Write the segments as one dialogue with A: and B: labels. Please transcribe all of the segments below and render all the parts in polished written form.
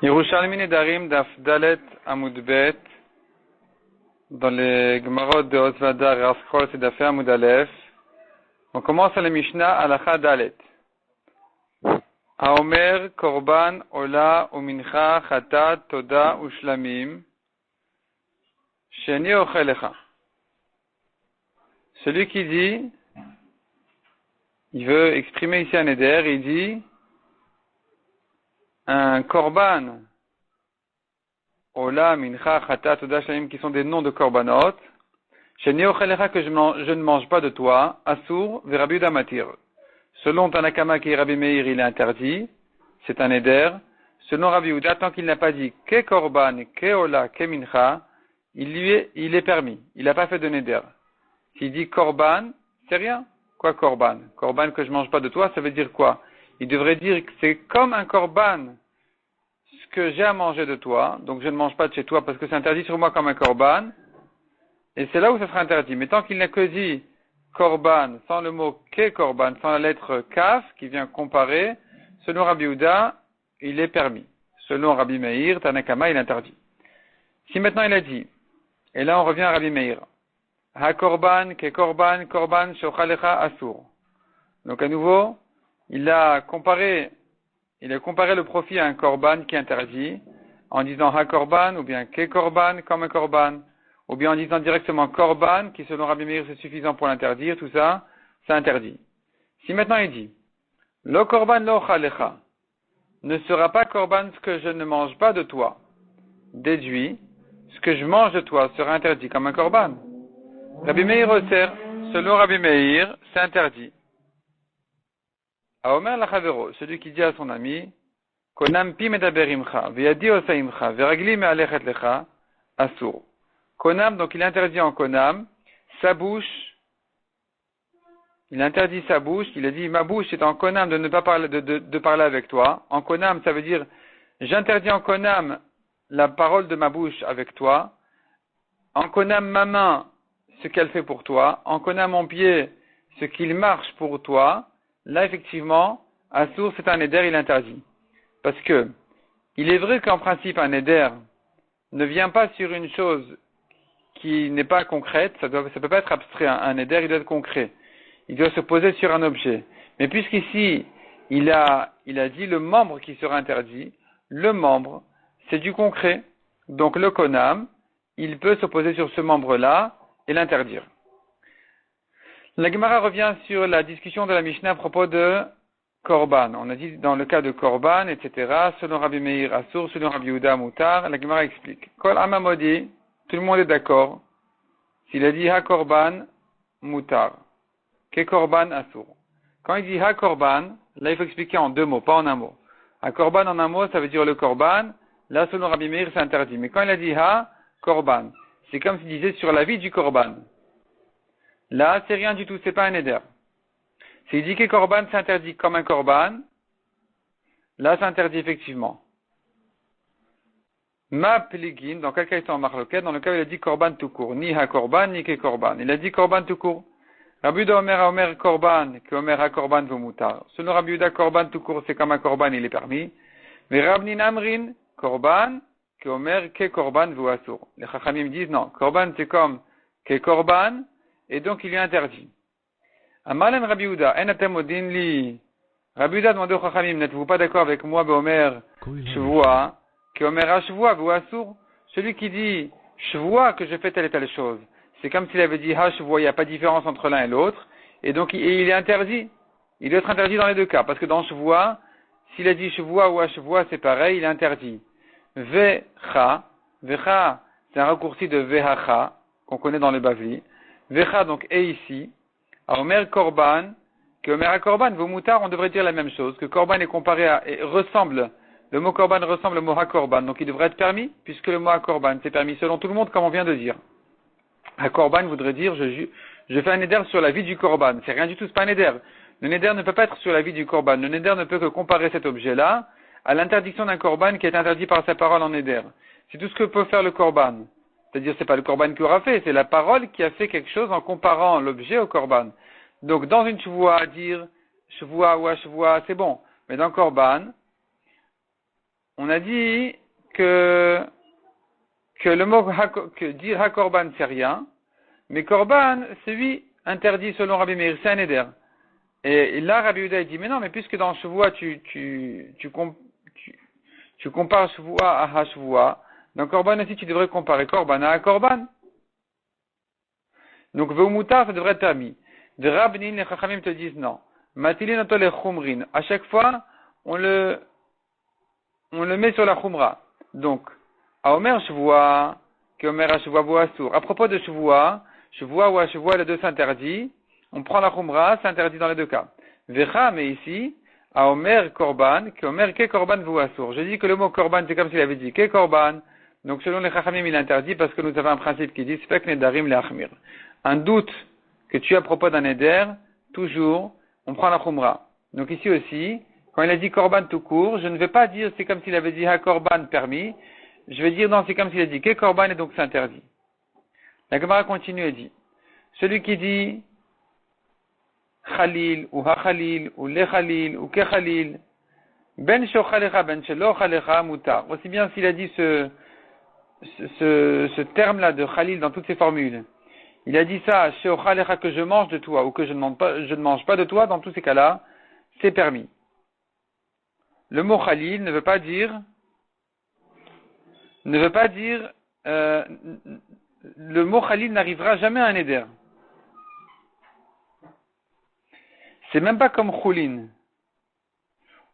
A: Yerushalmi Nedarim Daf Dalet Amud Bet, dans les Gemarot de Osvada et Raskol, c'est Daf Amud Aleph. On commence à la Mishnah Halacha Dalet. Haomer Korban Ola Umincha Chatat Toda Ushlamim Sheni Ochelecha. Celui qui dit, il veut exprimer ici un éder, il dit un korban, ola, mincha, chata, toda, shlamim, qui sont des noms de korbanot, sheni ochelecha, que je ne mange pas de toi, asur, verabi Yehuda matir. Selon Tanakama qui est Rabbi Meir, il est interdit, c'est un éder. Selon Rabbi Yehuda, tant qu'il n'a pas dit ke korban, ke ola, ke mincha, il est permis. Il n'a pas fait de néder. S'il dit korban, c'est rien. Quoi korban? Korban que je mange pas de toi, ça veut dire quoi? Il devrait dire que c'est comme un korban, ce que j'ai à manger de toi, donc je ne mange pas de chez toi parce que c'est interdit sur moi comme un korban, et c'est là où ça sera interdit. Mais tant qu'il n'a que dit korban, sans le mot ke korban, sans la lettre kaf, qui vient comparer, selon Rabbi Yehuda, il est permis. Selon Rabbi Meir, Tanakama, il est interdit. Si maintenant il a dit, et là on revient à Rabbi Meir, ha korban, ke korban, korban, shochalecha asur. Donc à nouveau, il a comparé le profit à un korban qui est interdit, en disant ha korban, ou bien ke korban, comme un korban, ou bien en disant directement korban, qui selon Rabbi Meir c'est suffisant pour l'interdire, tout ça, c'est interdit. Si maintenant il dit, lo korban lo chalecha, ne sera pas korban ce que je ne mange pas de toi, déduit, ce que je mange de toi sera interdit comme un korban. Rabbi Meir resserre, selon Rabbi Meir, c'est interdit. Haomer lachavero, celui qui dit à son ami, konam pi medaberimcha, veyadi osaimcha, veragli mealechet lecha, asur. Konam, donc il interdit en konam, sa bouche, il interdit sa bouche, il a dit, ma bouche est en konam de ne pas parler, de parler avec toi. En konam, ça veut dire, j'interdis en konam la parole de ma bouche avec toi. En konam, ma main, ce qu'elle fait pour toi. En konam, mon pied, ce qu'il marche pour toi. Là, effectivement, assour, c'est un éder, il interdit. Parce que, il est vrai qu'en principe, un éder ne vient pas sur une chose qui n'est pas concrète, ça peut pas être abstrait, un éder, il doit être concret. Il doit se poser sur un objet. Mais puisqu'ici, il a dit le membre qui sera interdit, le membre, c'est du concret. Donc, le konam, il peut se poser sur ce membre-là et l'interdire. La Gemara revient sur la discussion de la Mishnah à propos de Korban. On a dit dans le cas de Korban, etc., selon Rabbi Meir Asur, selon Rabbi Yehuda Mutar, la Gemara explique. Kol Amamodi, tout le monde est d'accord. S'il a dit Ha Korban, Mutar. Ke Korban Asur. Quand il dit Ha Korban, là il faut expliquer en deux mots, pas en un mot. Ha Korban en un mot, ça veut dire le Korban. Là, selon Rabbi Meir, c'est interdit. Mais quand il a dit Ha Korban, c'est comme s'il disait sur la vie du Korban. Là, c'est rien du tout, c'est pas un éder. S'il dit que korban s'interdit comme un korban, là, c'est interdit effectivement. Ma pligin, dans quel cas ils sont en marloquet, dans le cas où il a dit korban tout court, ni ha korban, ni ke korban. Il a dit korban tout court. Rabbi Yehuda Omer korban, que Omer ha korban v'mutar. Selon Rabbi Yehuda, korban tout court, c'est comme un korban, il est permis. Mais Rabbi Namrin, korban, que Omer ke korban v'asur. Les chachamim disent non, korban c'est comme ke korban, et donc il est interdit. Amalan Rabbi Yehuda, en atem odin li. Rabbi Yehuda demande au chachamim, n'êtes-vous pas d'accord avec moi, Omer Shvua, que Omer ha Shvua v'asur? Celui qui dit Shvua, que je fais telle et telle chose, c'est comme s'il avait dit ha Shvua, il n'y a pas de différence entre l'un et l'autre, et donc il est interdit. Il doit être interdit dans les deux cas, parce que dans Shvua, s'il a dit Shvua ou ha Shvua, c'est pareil, il est interdit. Vecha, c'est un raccourci de vehacha, qu'on connaît dans le Bavli. Vecha, donc, est ici. À Omer Korban, que Omer à Korban, vos moutards, on devrait dire la même chose, que Korban est comparé à, et ressemble, le mot Korban ressemble au mot ha-Korban, donc il devrait être permis, puisque le mot ha-Korban, c'est permis selon tout le monde, comme on vient de dire. Ha-Korban voudrait dire, je fais un néder sur la vie du Korban. C'est rien du tout, c'est pas un néder. Le néder ne peut pas être sur la vie du Korban. Le néder ne peut que comparer cet objet-là à l'interdiction d'un Korban qui est interdit par sa parole en néder. C'est tout ce que peut faire le Korban. C'est-à-dire, c'est pas le korban qui aura fait, c'est la parole qui a fait quelque chose en comparant l'objet au korban. Donc, dans une shvua, dire shvua ou shvua, c'est bon. Mais dans korban, on a dit que le mot que dire ha-korban c'est rien, mais korban c'est oui interdit selon Rabbi Meir, c'est un éder. Et là Rabbi Yehuda dit mais non, mais puisque dans Shavua tu compares Shavua à ha-Shavua, dans korban aussi tu devrais comparer korban à ha-korban. Donc veumutar ça devrait être permis. De Rabnin les Chachamim te disent non. Matilin oto le chumrin. À chaque fois on le met sur la chumra. Donc à Omer Shavua, que Omer à Shavua ou Assour. À propos de Shavua ou à Shavua, les deux s'interdit. On prend la Khumra, c'est interdit dans les deux cas. Vecha, mais ici, à Omer Korban, que Omer Ke Korban ou Assour. Je dis que le mot Korban, c'est comme s'il avait dit Ke Korban. Donc selon les Chachamim, il est interdit parce que nous avons un principe qui dit Spek Nedarim Leachmir. Un doute que tu as à propos d'un Neder, toujours, on prend la Khumra. Donc ici aussi, quand il a dit Korban tout court, je ne vais pas dire c'est comme s'il avait dit Ha Korban permis. Je vais dire non, c'est comme s'il a dit Ke Korban et donc c'est interdit. La Gemara continue et dit, celui qui dit Khalil ou Ha-Khalil ou Le-Khalil ou Ke-Khalil, Ben Shochalecha, Ben Shelo-Chalecha, Mutar. Aussi bien s'il a dit ce terme-là de Khalil dans toutes ses formules. Il a dit ça, Shochalecha, que je mange de toi ou que je ne mange pas de toi, dans tous ces cas-là, c'est permis. Le mot Khalil ne veut pas dire le mot Khalil n'arrivera jamais à un éder. C'est même pas comme Choulin.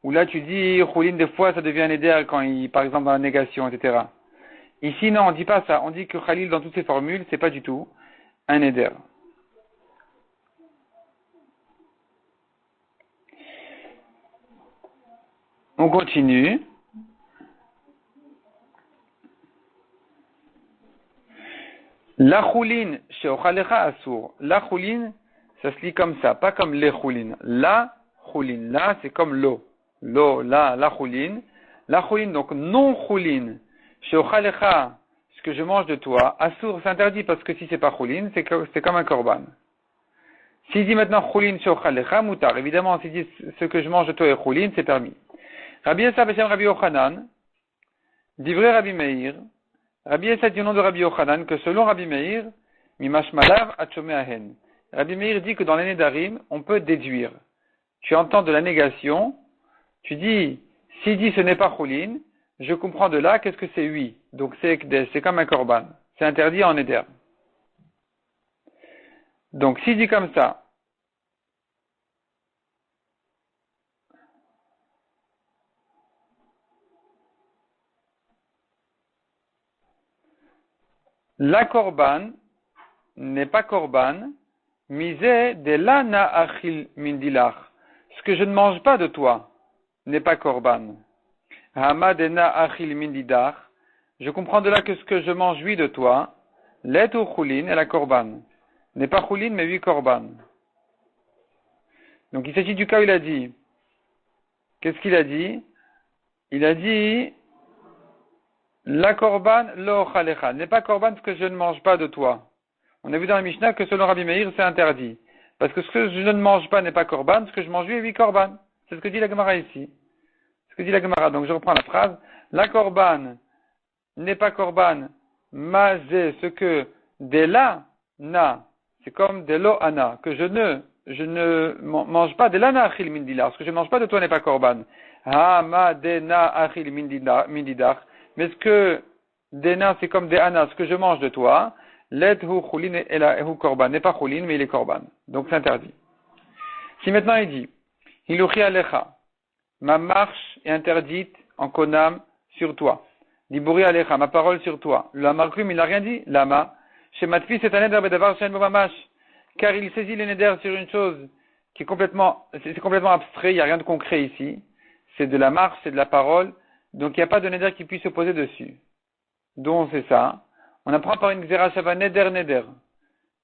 A: Où là tu dis Choulin des fois ça devient un éder quand par exemple dans la négation, etc. Ici non, on dit pas ça. On dit que Khalil dans toutes ses formules, c'est pas du tout un éder. On continue. La choulin, chez Ochalecha Assour. La choulin, ça se lit comme ça, pas comme les choulin. La choulin, là, c'est comme l'eau. L'eau, là, la choulin. La choulin, donc non choulin. Chez Ochalecha, ce que je mange de toi, Assour, c'est interdit parce que si c'est pas choulin, c'est comme un korban. S'il dit maintenant choulin chez Ochalecha, mutar. Évidemment, s'il dit ce que je mange de toi est choulin, c'est permis. Rabbi Essa Beshem Rabbi Yochanan, divrei Rabbi Meir, Rabbi Essa dit au nom de Rabbi Yochanan que selon Rabbi Meir, Mimashmalav Achome Ahen. Rabbi Meir dit que dans les Nedarim, on peut déduire. Tu entends de la négation, tu dis, s'il dit ce n'est pas Choulin, je comprends de là, qu'est-ce que c'est oui. Donc c'est comme un korban. C'est interdit en Neder. Donc s'il dit comme ça, la korban n'est pas korban, misé de la na achil mindilach. Ce que je ne mange pas de toi n'est pas korban. Hama de na achil mindidach. Je comprends de là que ce que je mange oui de toi, l'et ou choulin est la korban. N'est pas choulin mais oui korban. Donc il s'agit du cas où il a dit. Qu'est-ce qu'il a dit? Il a dit la korban lo chalecha. N'est pas korban ce que je ne mange pas de toi. On a vu dans la Mishnah que selon Rabbi Meir, c'est interdit. Parce que ce que je ne mange pas n'est pas korban, ce que je mange oui est oui korban. C'est ce que dit la Gemara ici. Ce que dit la Gemara. Donc je reprends la phrase. La korban n'est pas korban, mazé, ce que de la na, c'est comme de lo ana, que je ne mange pas de la na achil mindidar. Ce que je ne mange pas de toi n'est pas korban. Ha ma de na achil mindidar. Mais ce que de na, c'est comme de ana, ce que je mange de toi, let hu chulin et la hu korban. N'est pas chulin, mais il est korban. Donc c'est interdit. Si maintenant il dit, hiluchi alecha, ma marche est interdite en konam sur toi. Diburi alecha, ma parole sur toi. Le Amarkum, il n'a rien dit. Lama. Chez Matfi, c'est un neder bedavar shen mamash. Car il saisit le neder sur une chose qui est complètement abstrait, il n'y a rien de concret ici. C'est de la marche, c'est de la parole. Donc il n'y a pas de neder qui puisse se poser dessus. Donc c'est ça. On apprend par une xéra shava neder.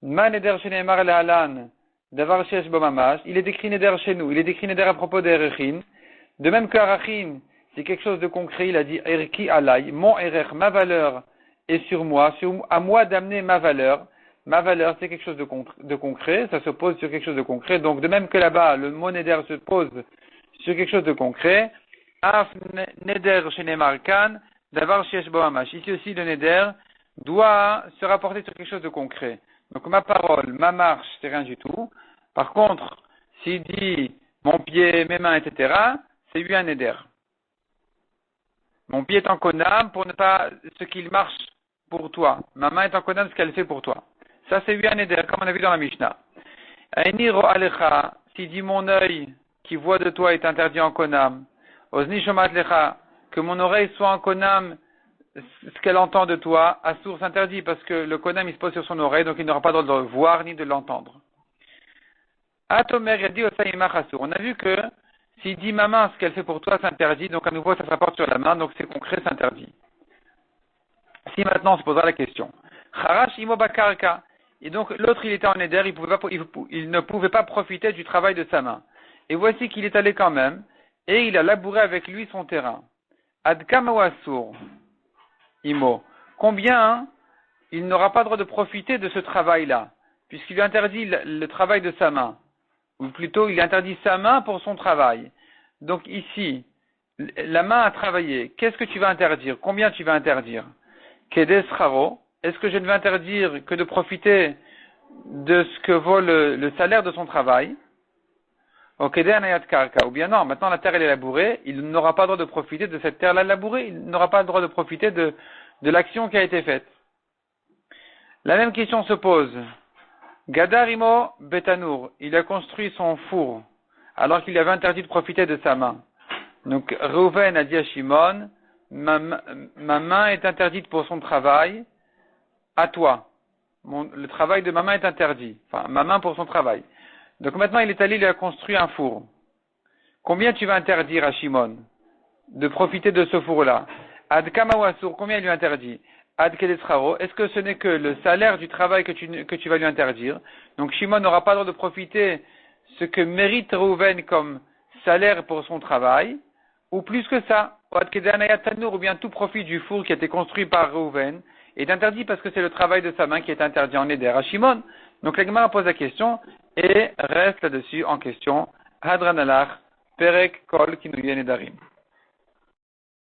A: Ma neder sheneemar le'alan. Davar shesh bo mamash. Il est décrit neder chez nous. Il est décrit neder à propos d'Erechin. De même que Arachin, c'est quelque chose de concret, il a dit Erki alay, mon erech, ma valeur est sur moi, à moi d'amener ma valeur. Ma valeur, c'est quelque chose de concret, ça se pose sur quelque chose de concret. Donc, de même que là-bas, le mot neder se pose sur quelque chose de concret, Af neder shenemar kan, davar sheyesh bo mamash. Ici aussi, le neder doit se rapporter sur quelque chose de concret. Donc ma parole, ma marche, c'est rien du tout. Par contre, s'il dit mon pied, mes mains, etc., c'est lui un neder. Mon pied est en konam pour ne pas ce qu'il marche pour toi. Ma main est en konam ce qu'elle fait pour toi. Ça, c'est lui un neder, comme on a vu dans la Mishnah. Ainiro alecha, s'il dit mon œil qui voit de toi est interdit en konam. Ozni shomat lecha, que mon oreille soit en konam ce qu'elle entend de toi, à source interdit, parce que le konam il se pose sur son oreille, donc il n'aura pas le droit de le voir ni de l'entendre. Atomer yadi osaimach asur. On a vu que s'il dit ma main ce qu'elle fait pour toi, c'est interdit, donc à nouveau ça se rapporte sur la main, donc c'est concret, c'est interdit. Si maintenant on se posera la question. Charash imo bakarka. Et donc l'autre il était en éder, il ne pouvait pas profiter du travail de sa main. Et voici qu'il est allé quand même, et il a labouré avec lui son terrain. Adkama ou asur. Imo. Combien il n'aura pas le droit de profiter de ce travail-là, puisqu'il lui interdit le travail de sa main, ou plutôt il interdit sa main pour son travail. Donc ici, la main a travaillé. Qu'est-ce que tu vas interdire? Combien tu vas interdire? Kedes charo. Est-ce que je ne vais interdire que de profiter de ce que vaut le salaire de son travail? Ou bien non, maintenant la terre elle est labourée, il n'aura pas le droit de profiter de cette terre-là labourée, il n'aura pas le droit de profiter de l'action qui a été faite. La même question se pose. Gadarimo Betanour, il a construit son four, alors qu'il avait interdit de profiter de sa main. Donc Reuven a dit à Shimon, ma main est interdite pour son travail, à toi. Le travail de ma main est interdit, enfin ma main pour son travail. Donc maintenant il est allé, il a construit un four. Combien tu vas interdire à Shimon de profiter de ce four-là? Ad kama ou asur, combien il lui interdit? Ad kedescharo, est-ce que ce n'est que le salaire du travail que tu vas lui interdire? Donc Shimon n'aura pas le droit de profiter ce que mérite Reuven comme salaire pour son travail, ou plus que ça, ad kedanayat tanour, ou bien tout profit du four qui a été construit par Reuven est interdit parce que c'est le travail de sa main qui est interdit en éder à Shimon. Donc la Gemara pose la question et reste là-dessus en question. Hadran alach, perek kol kinuyen edarim.